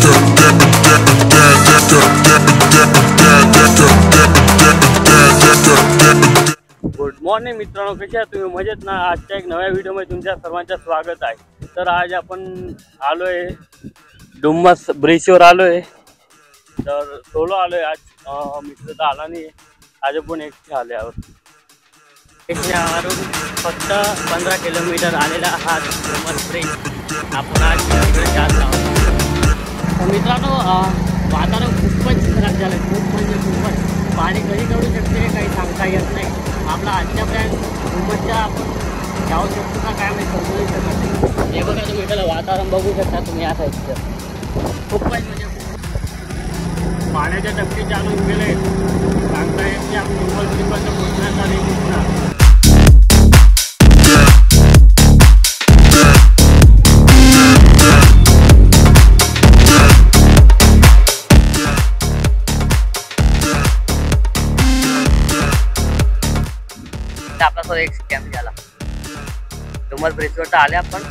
Good morning मित्रांनो, कसे आहात तुम्ही? मजेत ना? आजच्या एक नव्या व्हिडिओमध्ये तुमच्या सर्वांचं स्वागत आहे। तर आज आपण आलोय डुम्मस ब्रिजवर आलोय। तर सोलो आलोय आज, मित्र तर आला नाही, आज आपण एकटे आल्यावर फक्त 15 किलोमीटर आलेला हा डुम्मस ब्रिज आपण आज तिकडे जात आहोत। मित्रांनो, वातावरण खूपच खराब झालं, खूप म्हणजे खूपच। पाणी कधी करू शकते काही सांगता येत नाही। आपला आजच्यापर्यंत डुम्मसच्या आपण जाऊ शकतो का काय माहिती, समजू शकत नाही। हे बघा तुम्ही, त्याला वातावरण बघू शकता तुम्ही या साईडचं, खूपच म्हणजे पाण्याच्या टप्पे चालून गेले, सांगता येत की आपण डुम्मसपर्यंत पोहोचण्याचा नाही पोहोचणार। आपला एक स्कॅम झाला डुम्मस ब्रिजवर तर आले आपण,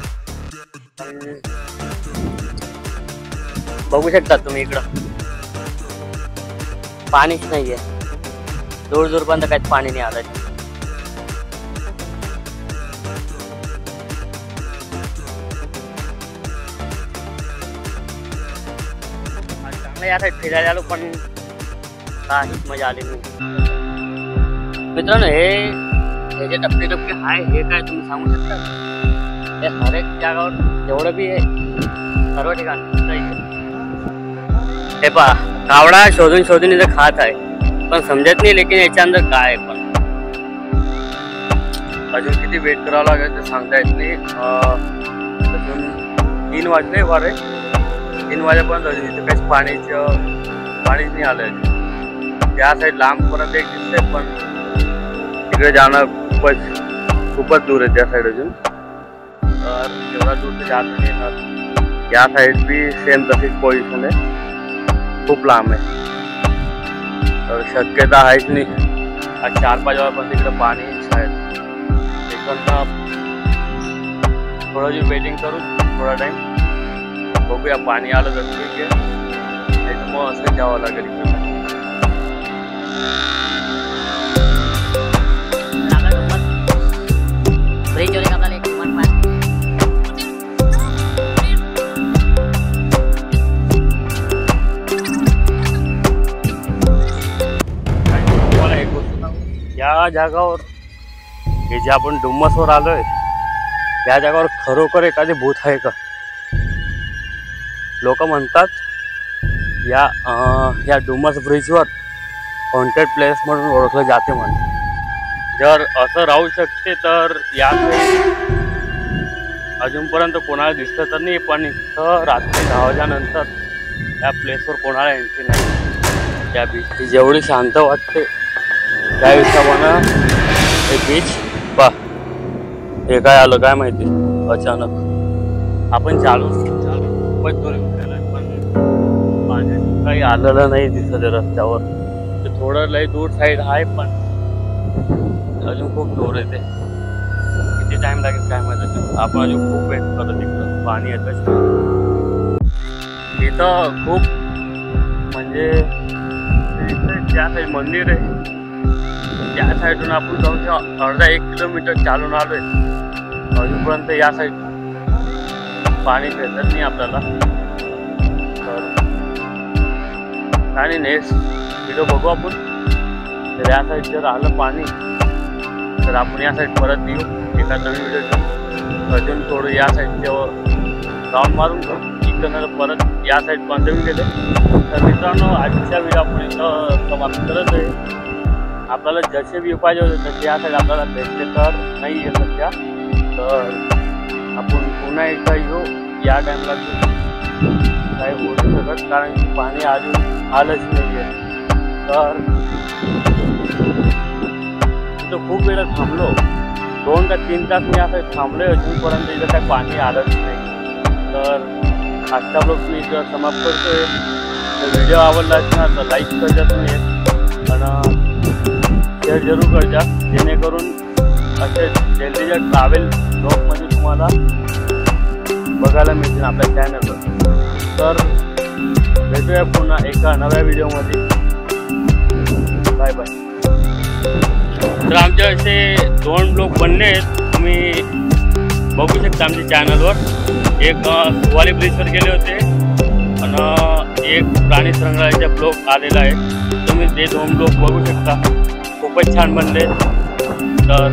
पण बघू शकता तुम्ही इकडं पाणीच नाहीये, दूर दूरपर्यंत काहीच पाणी नाही आलं। चांगलं या साईड फिरायला आलो पण काहीच मजा आली नाही। मित्रांनो, हे जे टप्पे आहे हे काय तुम्ही सांगू शकता? हे हर एक जागावर जेवढं बी आहे सर्व ठिकाणी हे पहा, कावडा शोधून शोधून इथं खात आहे, पण समजत नाही लेकिन याच्या अंदर काय आहे। पण अजून किती वेट करावं लागेल ते सांगता येत नाही। अजून 3 वाजले, वारे 3 वाजेपर्यंत अजून इथे काहीच पाणीच नाही आलं। त्या साईड लांबपर्यंत एक दिसते, पण तिकडे जाणं खूपच दूर आहे त्या साईड अजून, तर तेवढा दूर ते जात नाही येणार। या साईड बी सेम तशीच पोझिशन आहे, खूप लांब आहे, तर शक्यता आहेच नाही आज 4-5 वाजेपर्यंत तिकडे पाणी शायद। तिकडनं थोडं जी वेटिंग करू, थोडा टाईम बघूया, पाणी आलं तर ठीक आहे, नाही तर मग असं जावं लागेल इकडे। या जागावर हे जे आपण डुम्मसवर आलोय, या जागावर खरोखर एखादे भूत आहे का? लोक म्हणतात या डुम्मस ब्रिजवर हॉन्टेड प्लेस म्हणून ओळखलं जाते म्हणून। जर असं राहू शकते तर या अजूनपर्यंत कोणाला दिसतं तर नाही, पण इथं रात्री 10 वाजेनंतर या प्लेसवर कोणाला एंट्री नाही। या बीचची जेवढी शांत वाटते त्या हिशोबानं हे बीच पा, हे काय आलं काय माहिती अचानक। आपण चालू खूपच दूर गेलोय, पण पाण्यात काही आलेलं नाही दिसत रस्त्यावर। ते थोडं लय दूर साईड आहे, पण अजून खूप दूर आहे ते, किती टाइम लागेल काय माहिती। आपण अजून खूप वेट करत इकडं पाणी येतच इथं खूप, म्हणजे त्या साईड मंदिर आहे, त्या साईडून आपण जाऊन अर्धा 1 किलोमीटर चालून आलोय, अजूनपर्यंत या साईड पाणी भेटत नाही आपल्याला। तर आणि नेक्स्ट व्हिडिओ बघू आपण, तर या साईड जर आलं पाणी तर आपण या साईड परत येऊ एका नवीन व्हिडिओ घेऊन। अजून थोडं या साईडच्या राऊंड मारून घेऊ, इकडनं परत या साईड कंटिन्यू गेले। तर मित्रांनो, आजच्या व्हिडिओ आपण इथं समाप्त करत आहे। आपल्याला जसे बी पाहिजे होते तसे या साईड आपल्याला भेटले तर नाही आहे सध्या, तर आपण पुन्हा एकदा येऊ या टाईमला काही बोलू शकत, कारण की पाणी अजून आलंच नाही आहे। तर तिथं खूप वेळा थांबलो, 2 का 3 तास मी असं थांबलोय, अजूनपर्यंत इथं काही पाणी आलंच नाही। तर आजचा ब्लॉग मी इथं समाप्त करतोय। तर व्हिडिओ आवडला असणार तर लाईक करजा तुम्ही, आणि शेअर जरूर करजा, जेणेकरून असे डेलीच्या ट्रॅव्हल ब्लॉगमध्ये तुम्हाला बघायला मिळतील आपल्या चॅनलवर। तर भेटूया पुन्हा एका नव्या व्हिडिओमध्ये. Bye bye. तर आमचे असे 2 ब्लॉग बनले आहेत, तुम्ही बघू शकता आमच्या चॅनलवर. एक सुवाली ब्रिजवर गेले होते आणि एक प्राणी संग्रहालयाचा ब्लॉग आलेला आहे. तुम्ही ते 2 ब्लॉग बघू शकता, खूपच छान बनले. तर